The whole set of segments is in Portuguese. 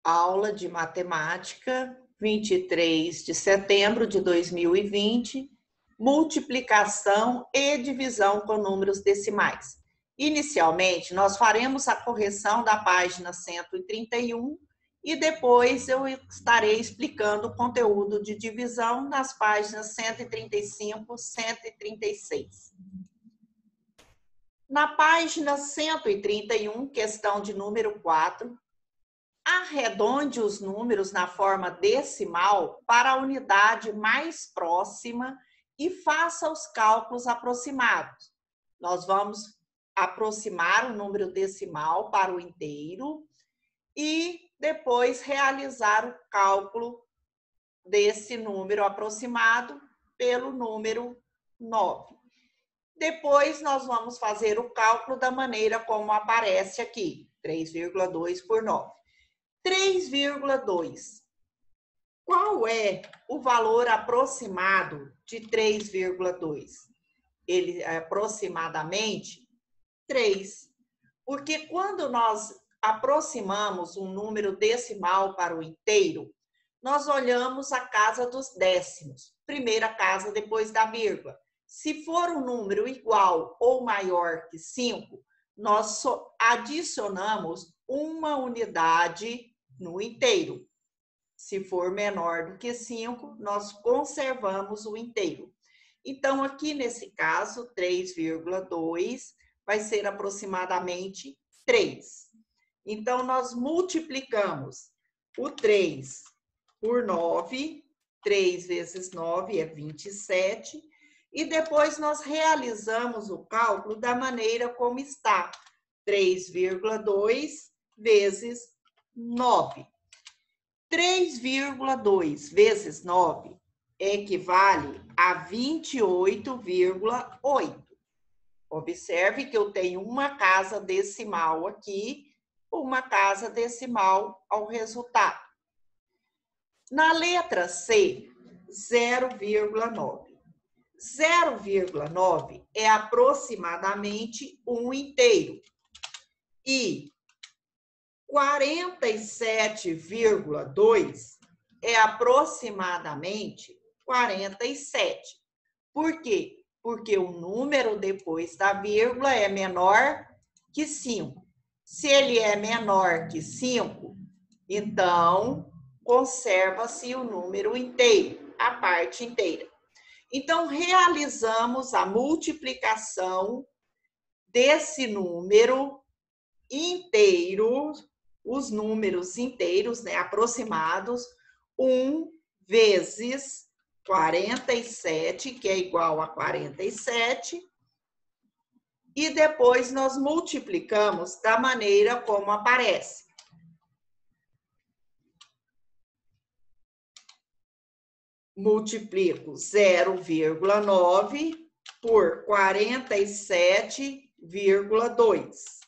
Aula de matemática, 23 de setembro de 2020, multiplicação e divisão com números decimais. Inicialmente, nós faremos a correção da página 131 e depois eu estarei explicando o conteúdo de divisão nas páginas 135 e 136. Na página 131, questão de número 4, arredonde os números na forma decimal para a unidade mais próxima e faça os cálculos aproximados. Nós vamos aproximar o número decimal para o inteiro e depois realizar o cálculo desse número aproximado pelo número 9. Depois, nós vamos fazer o cálculo da maneira como aparece aqui, 3,2 por 9. 3,2. Qual é o valor aproximado de 3,2? Ele é aproximadamente 3. Porque quando nós aproximamos um número decimal para o inteiro, nós olhamos a casa dos décimos, primeira casa depois da vírgula. Se for um número igual ou maior que 5, nós adicionamos uma unidade no inteiro. Se for menor do que 5, nós conservamos o inteiro. Então, aqui nesse caso, 3,2 vai ser aproximadamente 3. Então, nós multiplicamos o 3 por 9, 3 vezes 9 é 27, e depois nós realizamos o cálculo da maneira como está, 3,2 vezes 9. 3,2 vezes 9 equivale a 28,8. Observe que eu tenho uma casa decimal aqui, uma casa decimal ao resultado. Na letra C, 0,9. 0,9 é aproximadamente um inteiro. E 47,2 é aproximadamente 47. Por quê? Porque o número depois da vírgula é menor que 5. Se ele é menor que 5, então conserva-se o número inteiro, a parte inteira. Então, realizamos a multiplicação desse número inteiro, os números inteiros, né, aproximados, 1 vezes 47, que é igual a 47, e depois nós multiplicamos da maneira como aparece. Multiplico 0,9 por 47,2.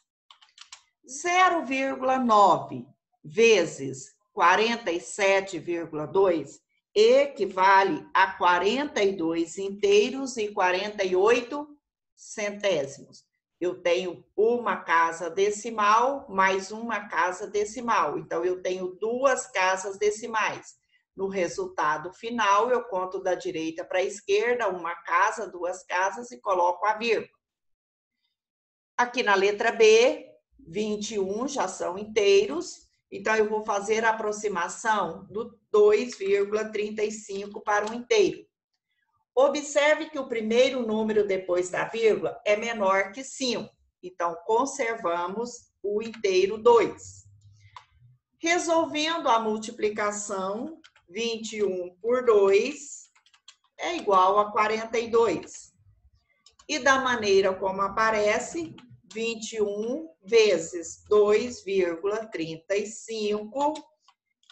0,9 vezes 47,2 equivale a 42 inteiros e 48 centésimos. Eu tenho uma casa decimal mais uma casa decimal. Então, eu tenho duas casas decimais. No resultado final, eu conto da direita para a esquerda, uma casa, duas casas e coloco a vírgula. Aqui na letra B, 21 já são inteiros, então eu vou fazer a aproximação do 2,35 para um inteiro. Observe que o primeiro número depois da vírgula é menor que 5, então conservamos o inteiro 2. Resolvendo a multiplicação, 21 por 2 é igual a 42. E da maneira como aparece, 21 vezes 2,35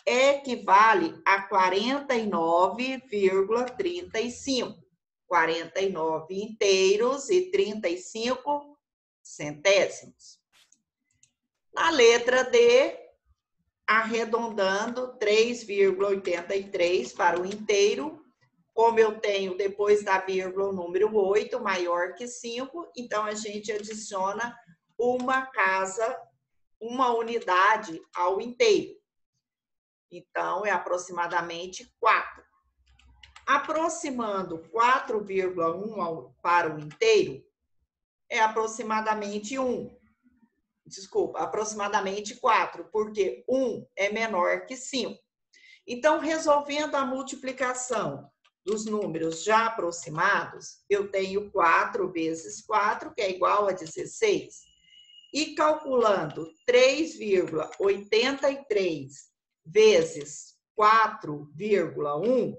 equivale a 49,35. 49 inteiros e 35 centésimos. Na letra D, arredondando 3,83 para o inteiro, como eu tenho depois da vírgula o número 8 maior que 5, então a gente adiciona uma casa, uma unidade ao inteiro. Então, é aproximadamente 4. Aproximando 4,1 para o inteiro, é aproximadamente 1. Desculpa, aproximadamente 4, porque 1 é menor que 5. Então, resolvendo a multiplicação dos números já aproximados, eu tenho 4 vezes 4, que é igual a 16. E calculando 3,83 vezes 4,1,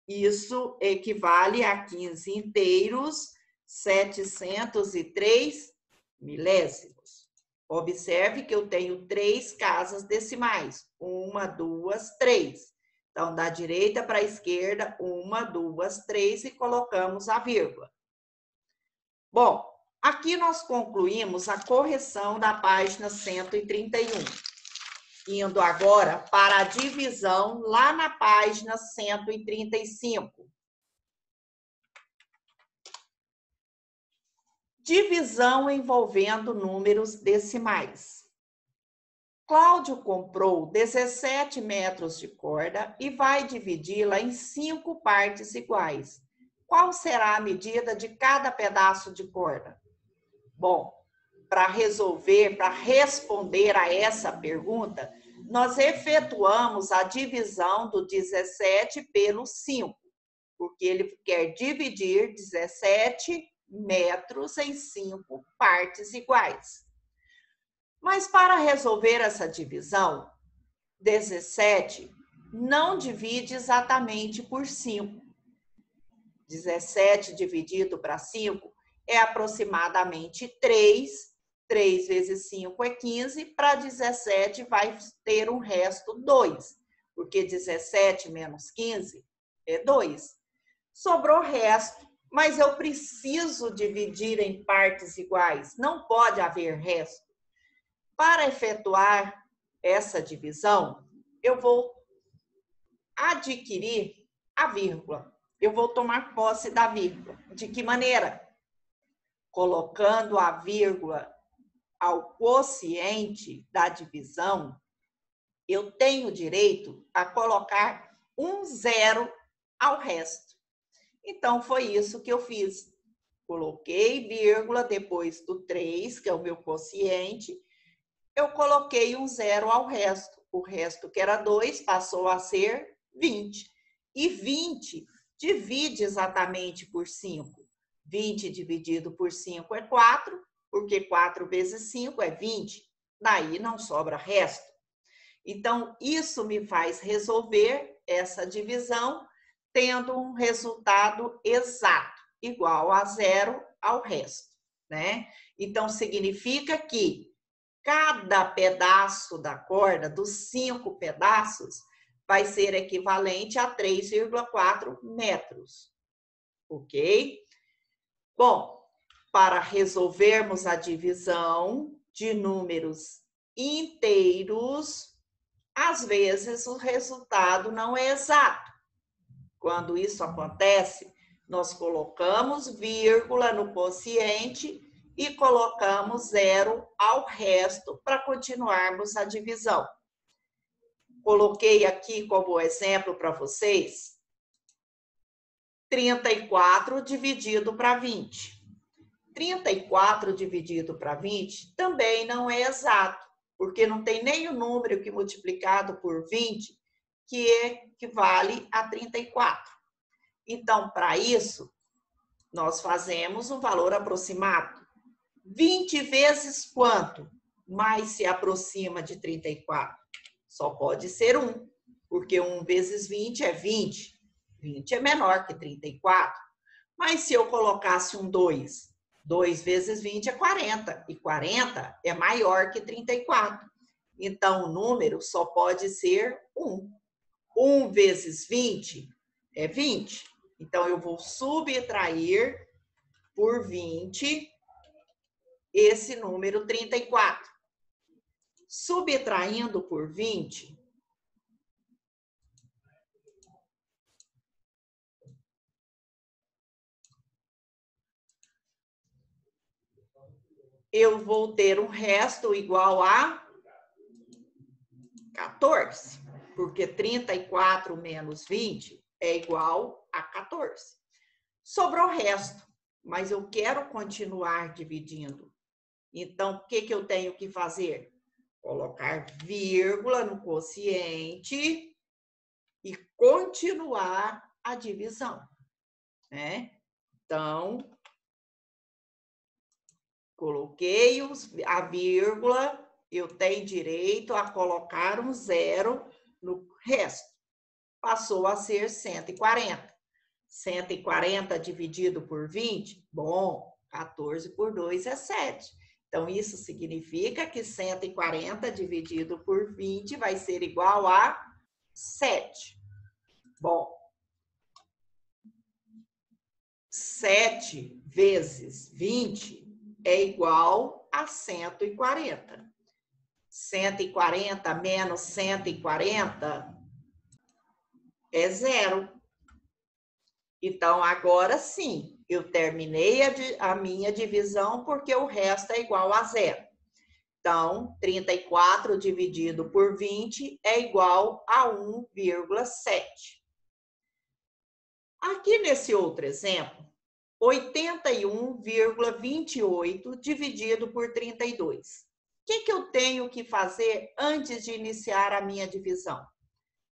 isso equivale a 15 inteiros, 703 milésimos. Observe que eu tenho 3 casas decimais. 1, 2, 3. Então, da direita para a esquerda, 1, 2, 3 e colocamos a vírgula. Bom, aqui nós concluímos a correção da página 131. Indo agora para a divisão lá na página 135. Divisão envolvendo números decimais. Cláudio comprou 17 metros de corda e vai dividi-la em 5 partes iguais. Qual será a medida de cada pedaço de corda? Bom, para responder a essa pergunta, nós efetuamos a divisão do 17 pelo 5, porque ele quer dividir 17 metros em 5 partes iguais. Mas para resolver essa divisão, 17 não divide exatamente por 5. 17 dividido para 5 é aproximadamente 3. 3 vezes 5 é 15. Para 17 vai ter um resto 2, porque 17 menos 15 é 2. Sobrou resto, mas eu preciso dividir em partes iguais. Não pode haver resto. Para efetuar essa divisão, eu vou adquirir a vírgula. Eu vou tomar posse da vírgula. De que maneira? Colocando a vírgula ao quociente da divisão, eu tenho direito a colocar um 0 ao resto. Então, foi isso que eu fiz. Coloquei vírgula depois do 3, que é o meu quociente, eu coloquei um 0 ao resto. O resto, que era 2, passou a ser 20. E 20 divide exatamente por 5. 20 dividido por 5 é 4, porque 4 vezes 5 é 20. Daí não sobra resto. Então, isso me faz resolver essa divisão tendo um resultado exato, igual a 0 ao resto, né? Então, significa que cada pedaço da corda, dos 5 pedaços, vai ser equivalente a 3,4 metros, ok? Bom, para resolvermos a divisão de números inteiros, às vezes o resultado não é exato. Quando isso acontece, nós colocamos vírgula no quociente e colocamos 0 ao resto para continuarmos a divisão. Coloquei aqui como exemplo para vocês 34 dividido para 20. 34 dividido para 20 também não é exato, porque não tem nem o número que multiplicado por 20 que equivale a 34. Então, para isso, nós fazemos um valor aproximado. 20 vezes quanto mais se aproxima de 34? Só pode ser 1, porque 1 vezes 20 é 20. 20 é menor que 34. Mas se eu colocasse um 2, 2 vezes 20 é 40, e 40 é maior que 34. Então, o número só pode ser 1. 1 vezes 20 é 20. Então, eu vou subtrair por 20 esse número 34. Subtraindo por 20, eu vou ter um resto igual a 14, porque 34 menos 20 é igual a 14. Sobrou o resto, mas eu quero continuar dividindo. Então, o que eu tenho que fazer? Colocar vírgula no quociente e continuar a divisão, né? Então, coloquei a vírgula, eu tenho direito a colocar um zero no resto. Passou a ser 140. 140 dividido por 20, bom, 14 por 2 é 7. Então, isso significa que 140 dividido por 20 vai ser igual a 7. Bom, 7 vezes 20 é igual a 140. 140 menos 140 é 0. Então, agora sim, eu terminei a minha divisão porque o resto é igual a 0. Então, 34 dividido por 20 é igual a 1,7. Aqui nesse outro exemplo, 81,28 dividido por 32. O que eu tenho que fazer antes de iniciar a minha divisão?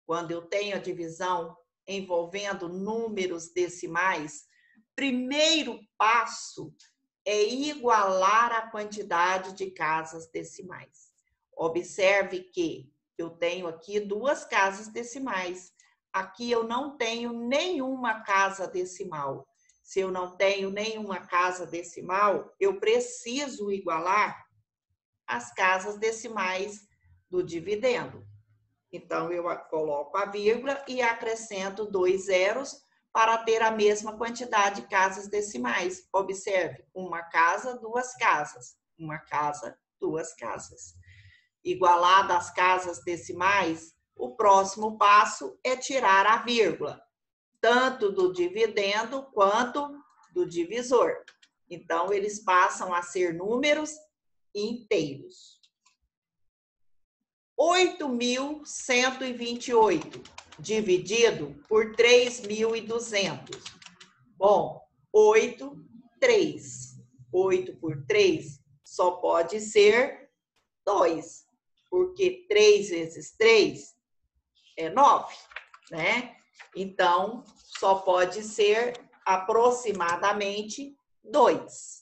Quando eu tenho a divisão envolvendo números decimais, primeiro passo é igualar a quantidade de casas decimais. Observe que eu tenho aqui 2 casas decimais. Aqui eu não tenho nenhuma casa decimal. Se eu não tenho nenhuma casa decimal, eu preciso igualar as casas decimais do dividendo. Então, eu coloco a vírgula e acrescento 2 zeros para ter a mesma quantidade de casas decimais. Observe, 1 casa, 2 casas. 1 casa, 2 casas. Igualada as casas decimais, o próximo passo é tirar a vírgula, tanto do dividendo quanto do divisor. Então, eles passam a ser números inteiros. 8.128 dividido por 3.200. Bom, 8, 3. 8 por 3 só pode ser 2, porque 3 vezes 3 é 9, né? Então, só pode ser aproximadamente 2.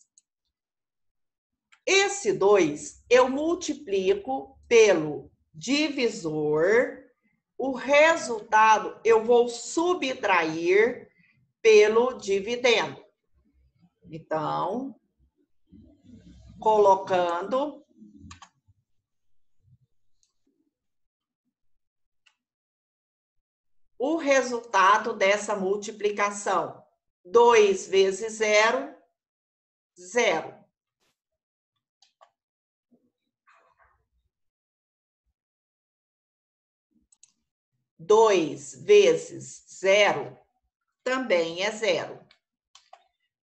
Esse 2 eu multiplico pelo divisor, o resultado eu vou subtrair pelo dividendo. Então, colocando o resultado dessa multiplicação. 2 vezes 0, 0. 2 vezes 0 também é 0.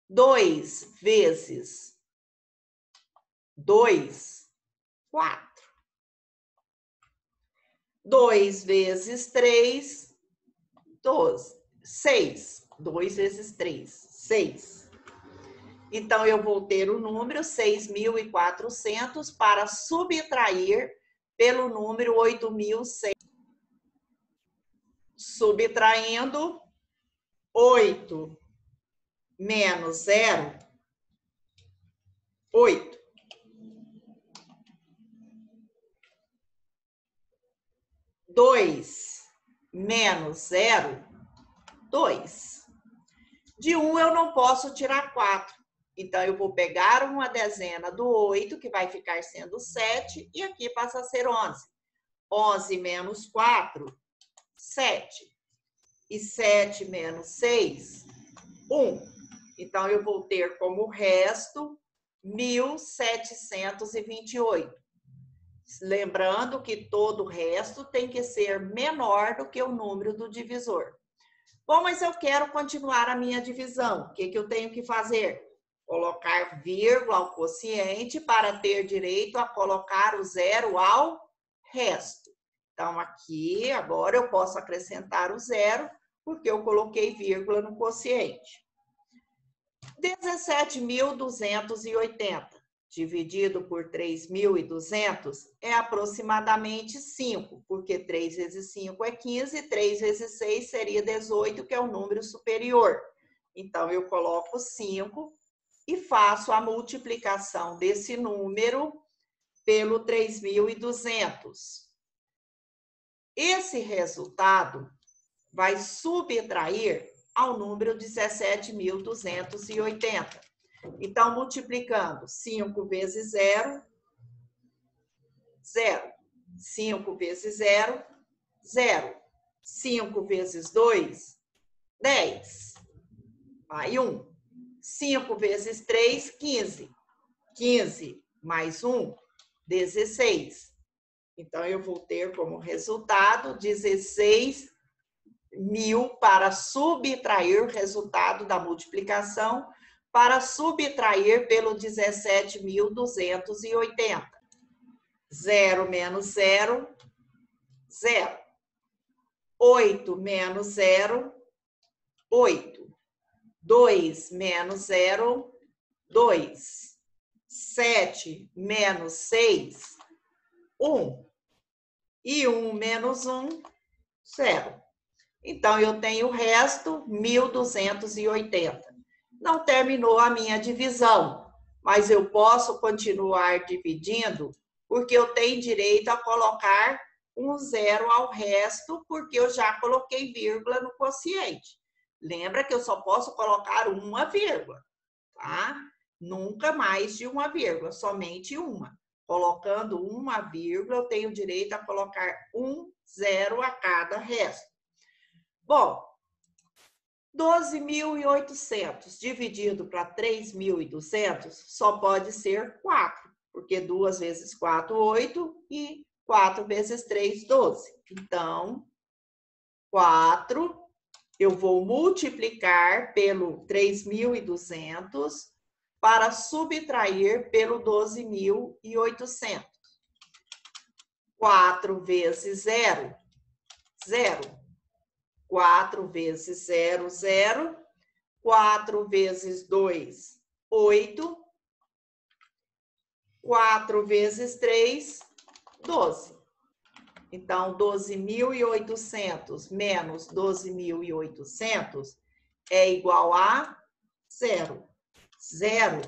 2 vezes 2, 4. 2 vezes 3, 12. 6. 2 vezes 3, 6. Então, eu vou ter o número 6.400 para subtrair pelo número 8.100. Subtraindo 8 menos 0, 8. 2 menos 0, 2. De 1 eu não posso tirar 4. Então, eu vou pegar uma dezena do 8, que vai ficar sendo 7, e aqui passa a ser 11. 11 menos 4, 7. E 7 menos 6, 1. Então, eu vou ter como resto 1.728. Lembrando que todo o resto tem que ser menor do que o número do divisor. Bom, mas eu quero continuar a minha divisão. O que eu tenho que fazer? Colocar vírgula ao quociente para ter direito a colocar o zero ao resto. Então, aqui, agora eu posso acrescentar o zero, porque eu coloquei vírgula no quociente. 17.280 dividido por 3.200 é aproximadamente 5, porque 3 vezes 5 é 15, 3 vezes 6 seria 18, que é o número superior. Então, eu coloco 5 e faço a multiplicação desse número pelo 3.200. Esse resultado vai subtrair ao número 17.280. Então, multiplicando 5 vezes 0, 0. 5 vezes 0, 0. 5 vezes 2, 10. Aí 1. 5 vezes 3, 15. 15 mais 1, 16. Então, eu vou ter como resultado 16.000 para subtrair o resultado da multiplicação, para subtrair pelo 17.280. 0 menos 0, 0. 8 menos 0, 8. 2 menos 0, 2. 7 menos 6, 1. E 1 menos 1, 0. Então, eu tenho o resto, 1.280. Não terminou a minha divisão, mas eu posso continuar dividindo, porque eu tenho direito a colocar um zero ao resto, porque eu já coloquei vírgula no quociente. Lembra que eu só posso colocar uma vírgula, tá? Nunca mais de uma vírgula, somente uma. Colocando uma vírgula, eu tenho direito a colocar um zero a cada resto. Bom, 12.800 dividido para 3.200 só pode ser 4, porque 2 vezes 4, 8 e 4 vezes 3, 12. Então, 4, eu vou multiplicar pelo 3.200 para subtrair pelo 12.800. 4 vezes 0, 0. 4 vezes 0, 0. 4 vezes 2, 8. 4 vezes 3, 12. Então, 12.800 menos 12.800 é igual a 0. 0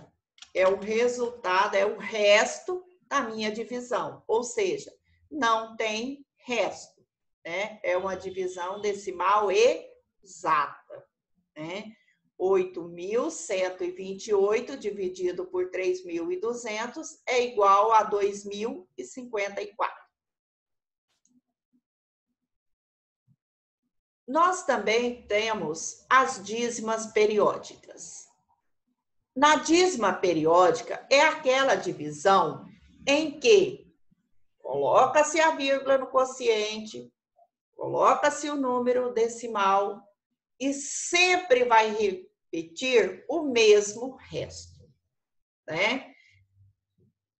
é o resultado, é o resto da minha divisão. Ou seja, não tem resto. Né? É uma divisão decimal exata. Né? 8.128 dividido por 3.200 é igual a 2.054. Nós também temos as dízimas periódicas. Na dízima periódica é aquela divisão em que coloca-se a vírgula no quociente, coloca-se o número decimal e sempre vai repetir o mesmo resto. Né?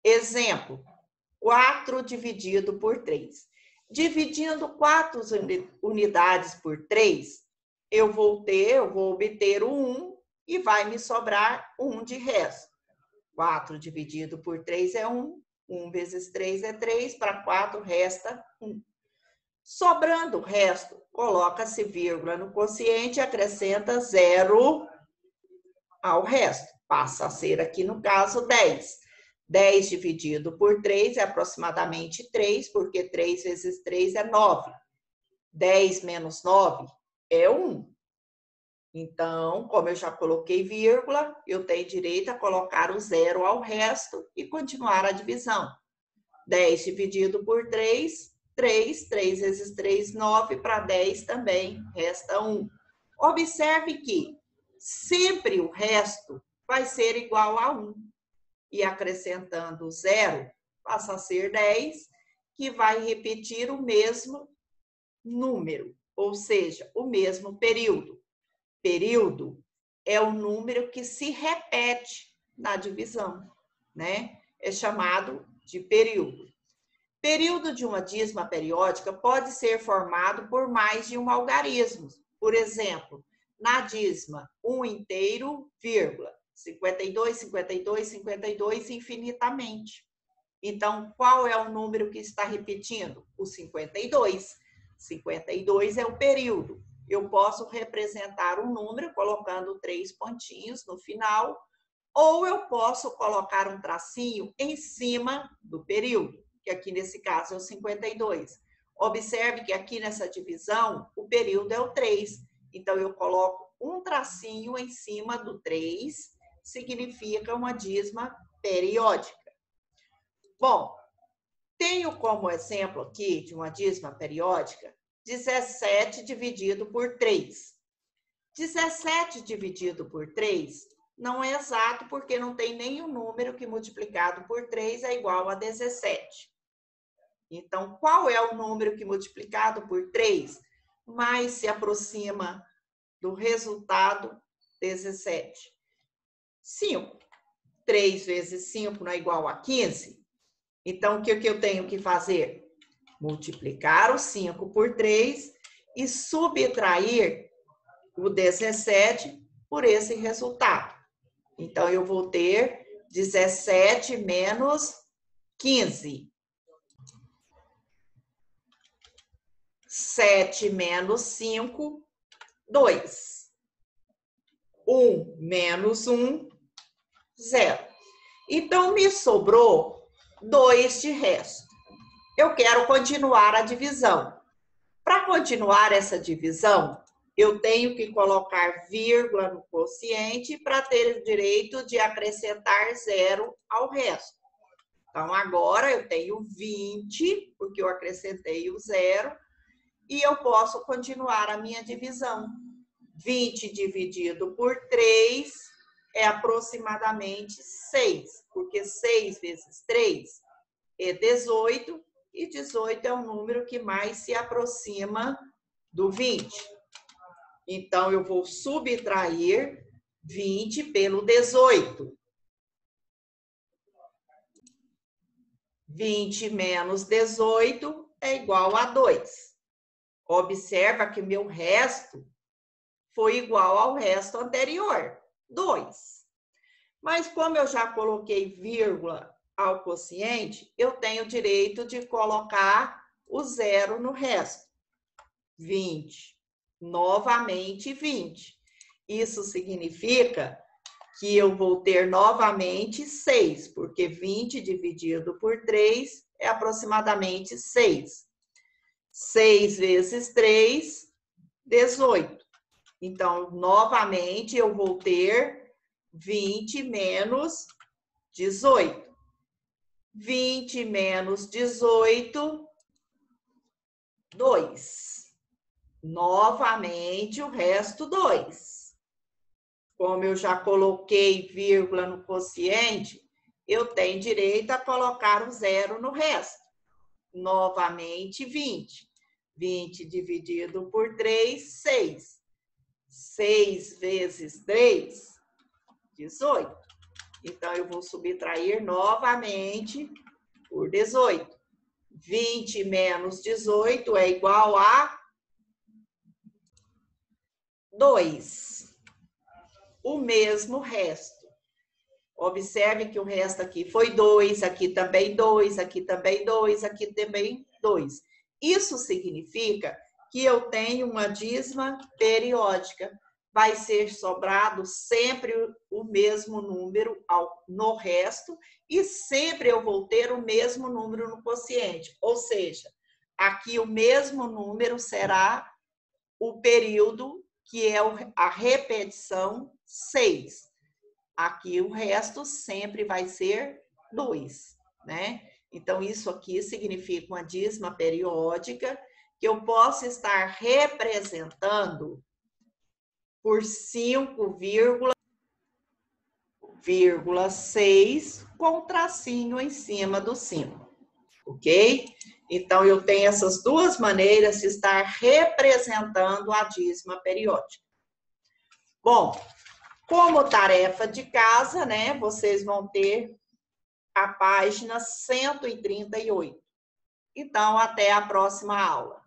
Exemplo, 4 dividido por 3. Dividindo 4 unidades por 3, eu vou obter o 1 e vai me sobrar 1 de resto. 4 dividido por 3 é 1. 1 vezes 3 é 3, para 4 resta 1. Sobrando o resto, coloca-se vírgula no quociente e acrescenta 0 ao resto. Passa a ser aqui, no caso, 10. 10 dividido por 3 é aproximadamente 3, porque 3 vezes 3 é 9. 10 menos 9 é 1. Então, como eu já coloquei vírgula, eu tenho direito a colocar o 0 ao resto e continuar a divisão. 10 dividido por 3, 3. 3 vezes 3, 9. Para 10 também resta 1. Observe que sempre o resto vai ser igual a 1. E acrescentando 0, passa a ser 10, que vai repetir o mesmo número, ou seja, o mesmo período. Período é o número que se repete na divisão, né? É chamado de período. Período de uma dízima periódica pode ser formado por mais de um algarismo. Por exemplo, na dízima 1 inteiro, vírgula, 52, 52, 52, infinitamente. Então, qual é o número que está repetindo? O 52. 52 é o período. Eu posso representar o número colocando 3 pontinhos no final, ou eu posso colocar um tracinho em cima do período, que aqui nesse caso é o 52. Observe que aqui nessa divisão, o período é o 3. Então, eu coloco um tracinho em cima do 3, significa uma dízima periódica. Bom, tenho como exemplo aqui de uma dízima periódica 17 dividido por 3. 17 dividido por 3 não é exato porque não tem nenhum número que multiplicado por 3 é igual a 17. Então, qual é o número que multiplicado por 3 mais se aproxima do resultado 17? 5. 3 vezes 5 não é igual a 15? Então, o que eu tenho que fazer? Multiplicar o 5 por 3 e subtrair o 17 por esse resultado. Então, eu vou ter 17 menos 15. 7 menos 5, 2. 1 menos 1, 0. Então, me sobrou 2 de resto. Eu quero continuar a divisão. Para continuar essa divisão, eu tenho que colocar vírgula no quociente para ter o direito de acrescentar 0 ao resto. Então, agora eu tenho 20, porque eu acrescentei o 0, e eu posso continuar a minha divisão. 20 dividido por 3 é aproximadamente 6, porque 6 vezes 3 é 18, e 18 é o número que mais se aproxima do 20. Então, eu vou subtrair 20 pelo 18. 20 menos 18 é igual a 2. Observa que meu resto foi igual ao resto anterior, 2. Mas como eu já coloquei vírgula ao quociente, eu tenho direito de colocar o 0 no resto. 20. Novamente 20. Isso significa que eu vou ter novamente 6, porque 20 dividido por 3 é aproximadamente 6. 6 vezes 3, 18. Então, novamente, eu vou ter 20 menos 18. 20 menos 18, 2. Novamente, o resto, 2. Como eu já coloquei vírgula no quociente, eu tenho direito a colocar o 0 no resto. Novamente, 20. 20 dividido por 3, 6. 6 vezes 3, 18. Então, eu vou subtrair novamente por 18. 20 menos 18 é igual a 2. O mesmo resto. Observe que o resto aqui foi 2, aqui também 2, aqui também 2, aqui também 2. Isso significa que eu tenho uma dízima periódica. Vai ser sobrado sempre o mesmo número no resto e sempre eu vou ter o mesmo número no quociente. Ou seja, aqui o mesmo número será o período, que é a repetição 6. Aqui o resto sempre vai ser 2, né? Então, isso aqui significa uma dízima periódica que eu posso estar representando por 5,6 com tracinho em cima do 5, ok? Então, eu tenho essas duas maneiras de estar representando a dízima periódica. Bom, como tarefa de casa, né, vocês vão ter a página 138. Então, até a próxima aula.